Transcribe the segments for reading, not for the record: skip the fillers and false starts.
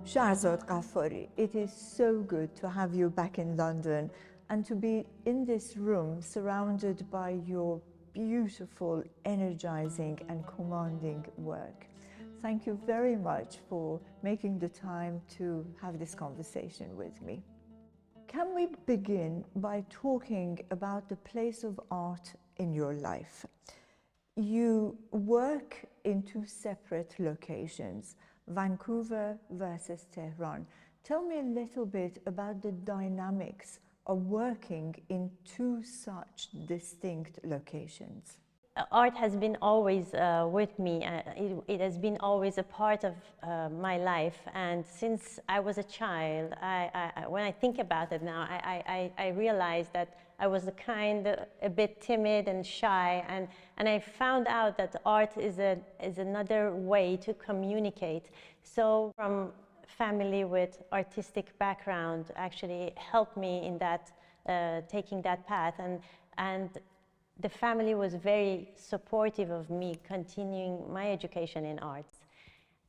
Shahrzad Ghaffari, it is so good to have you back in London and to be in this room surrounded by your beautiful, energizing and commanding work. Thank you very much for making the time to have this conversation with me. Can we begin by talking about the place of art in your life? You work in two separate locations, Vancouver versus Tehran. Tell me a little bit about the dynamics of working in two such distinct locations. Art has been always with me. It has been always a part of my life. And since I was a child, when I think about it now, I realize that I was a bit timid and shy. And I found out that art is another way to communicate. So from family with artistic background actually helped me in that, taking that path. And the family was very supportive of me continuing my education in arts.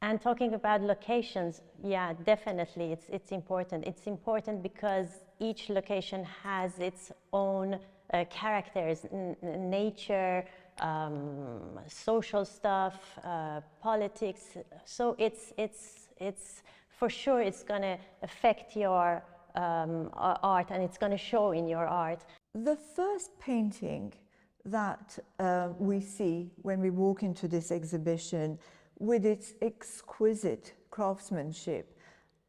And talking about locations, yeah, definitely, it's important. It's important because each location has its own characters, nature, social stuff, politics. So it's for sure it's going to affect your art, and it's going to show in your art. The first painting that we see when we walk into this exhibition, with its exquisite craftsmanship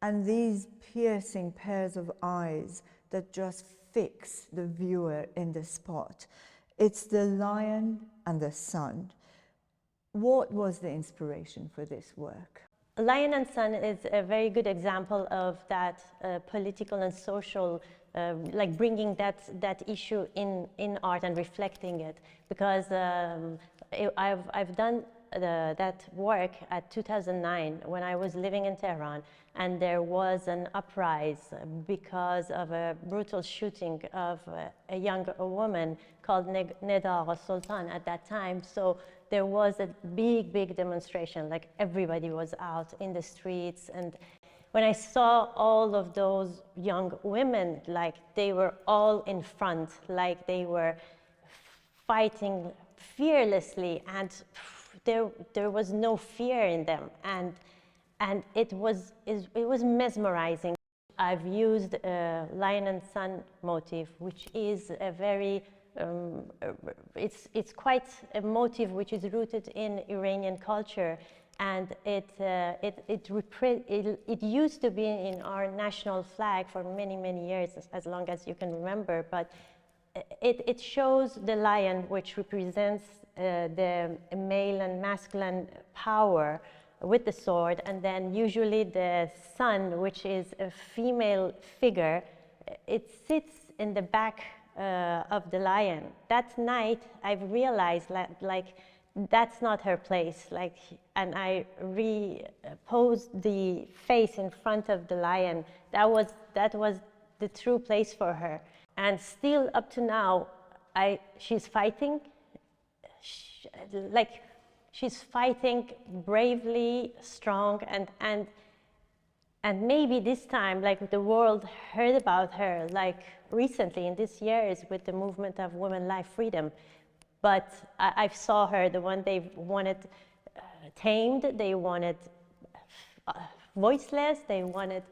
and these piercing pairs of eyes that just fix the viewer in the spot. It's the lion and the sun. What was the inspiration for this work? Lion and Sun is a very good example of that political and social, like bringing that issue in art and reflecting it. Because I've done that work at 2009 when I was living in Tehran, and there was an uprising because of a brutal shooting of a young woman called Neda Sultan at that time. So there was a big demonstration, like everybody was out in the streets. And when I saw all of those young women, like they were all in front, like they were fighting fearlessly, and there was no fear in them, and it was mesmerizing. I've used a lion and sun motif, which is a very it's quite a motif which is rooted in Iranian culture, and it used to be in our national flag for many years, as long as you can remember. But it shows the lion, which represents the male and masculine power with the sword, and then usually the sun, which is a female figure, it sits in the back of the lion. That night I've realized like that's not her place, and I reposed the face in front of the lion. That was the true place for her. And still up to now, she's fighting, she's fighting bravely, strong, and maybe this time, like, the world heard about her, like recently in these years with the movement of women life freedom. But I saw her, the one they wanted tamed, they wanted voiceless, they wanted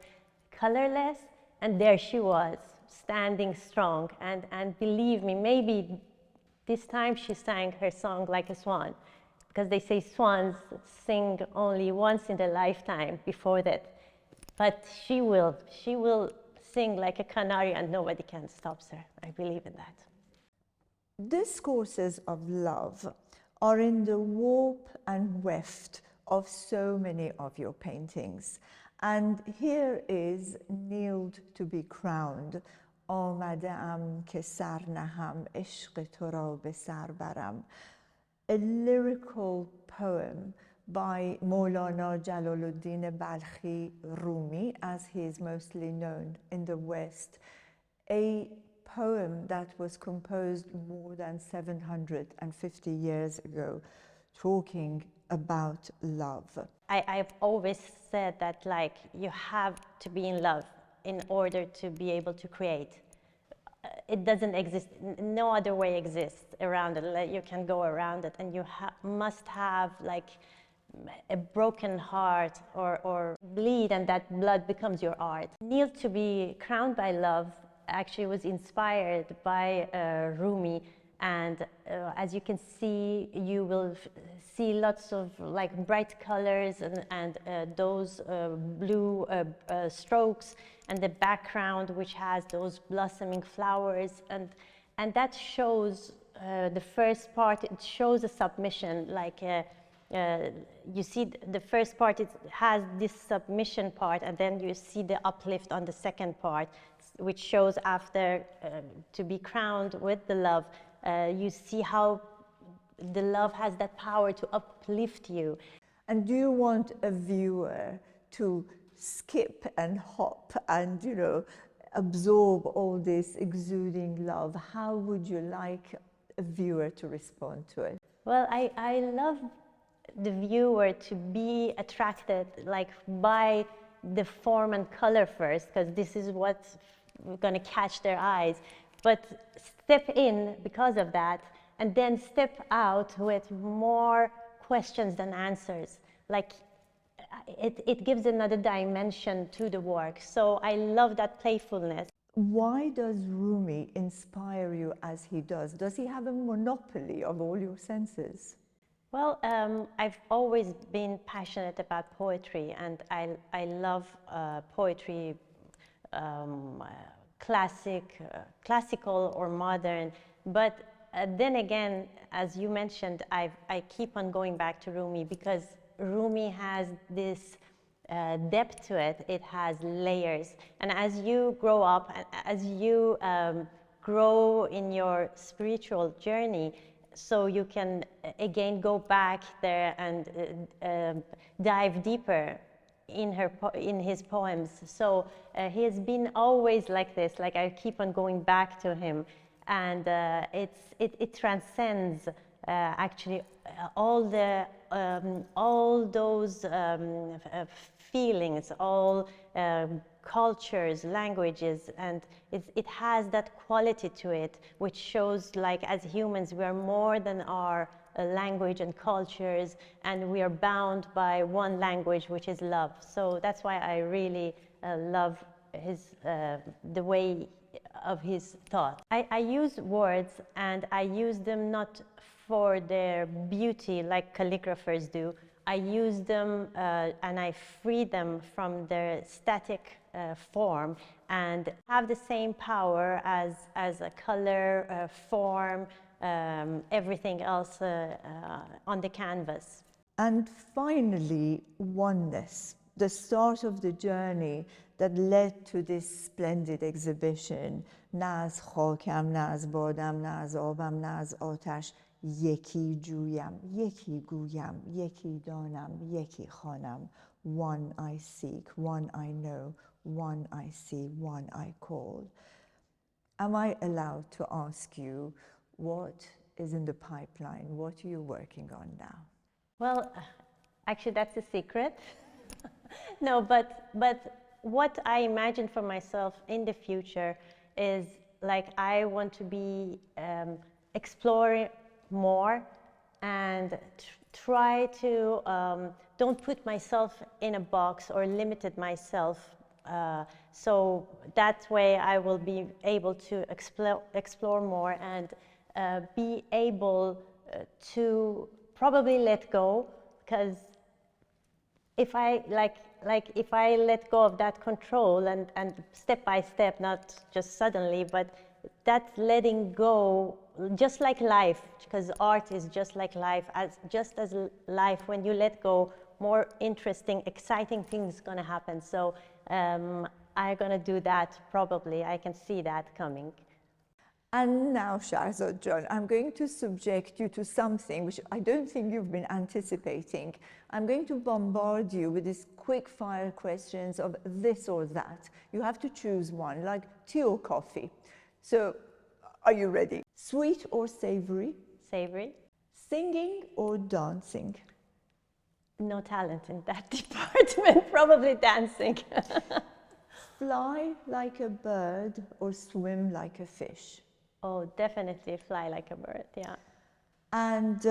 colorless, and there she was, standing strong. And believe me, maybe this time she sang her song like a swan, because they say swans sing only once in their lifetime before that. But she will sing like a canary, and nobody can stop her. I believe in that. Discourses of love are in the warp and weft of so many of your paintings. And here is Kneeled to be Crowned. آمده‌ام که سر نهم عشق تو را به سر برم. A lyrical poem by Maulana Jalaluddin Balkhi Rumi, as he is mostly known in the West. A poem that was composed more than 750 years ago, talking about love. I've always said that like you have to be in love in order to be able to create. It doesn't exist, no other way exists around it. Like, you can go around it, and you must have like a broken heart or bleed, and that blood becomes your art. Kneel to be crowned by love actually was inspired by Rumi, and as you can see, you will see lots of like bright colors and those blue strokes, and the background which has those blossoming flowers, and that shows the first part. It shows a submission, like you see the first part, it has this submission part, and then you see the uplift on the second part, which shows after to be crowned with the love. You see how the love has that power to uplift you. And do you want a viewer to skip and hop and, you know, absorb all this exuding love? How would you like a viewer to respond to it? Well, I love the viewer to be attracted like by the form and color first, because this is what's going to catch their eyes, but step in because of that, and then step out with more questions than answers. Like it gives another dimension to the work. So I love that playfulness. Why does Rumi inspire you as he does? Does he have a monopoly of all your senses? Well, I've always been passionate about poetry, and I love poetry, classical or modern. But then again, as you mentioned, I keep on going back to Rumi, because Rumi has this depth to it. It has layers, and as you grow up, as you grow in your spiritual journey, so you can again go back there and dive deeper in his poems. So he has been always like this. Like I keep on going back to him, and it transcends actually all those feelings, all cultures, languages, and it has that quality to it, which shows like as humans we are more than our language and cultures, and we are bound by one language, which is love. So that's why I really love his the way of his thought. I use words, and I use them not for their beauty like calligraphers do. I use them and I free them from their static form, and have the same power as a color, form, everything else on the canvas. And finally, oneness, the start of the journey that led to this splendid exhibition. نه از خاکم، نه از بادم، نه از آبم، نه از آتش، یکی جویم، یکی گویم، یکی دانم، یکی خوانم. One I seek, one I know, one I see, one I call. Am I allowed to ask you what is in the pipeline? What are you working on now? Well, actually that's a secret. No, but what I imagine for myself in the future is like I want to be exploring more and try to don't put myself in a box or limited myself. So that way I will be able to explore more and be able to probably let go, because if I if I let go of that control and step by step, not just suddenly, but that letting go, just like life, because art is just like life, just as life, when you let go, more interesting, exciting things gonna happen. So I'm gonna do that probably. I can see that coming. And now, Shahrzad Jan, I'm going to subject you to something which I don't think you've been anticipating. I'm going to bombard you with these quick fire questions of this or that. You have to choose one, like tea or coffee. So, are you ready? Sweet or savory? Savory. Singing or dancing? No talent in that department, probably dancing. Fly like a bird or swim like a fish? Oh, definitely fly like a bird, yeah. And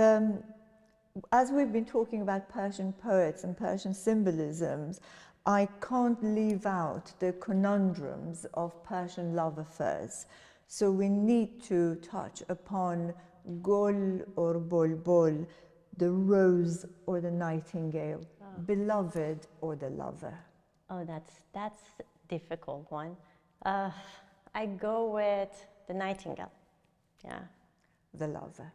as we've been talking about Persian poets and Persian symbolisms, I can't leave out the conundrums of Persian love affairs. So we need to touch upon Gul or Bulbul, the rose or the nightingale, beloved or the lover. Oh, that's a difficult one. I go with the nightingale, yeah. The lover.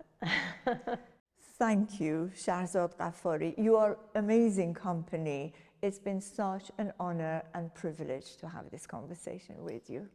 Thank you, Shahrzad Ghaffari. You are amazing company. It's been such an honor and privilege to have this conversation with you.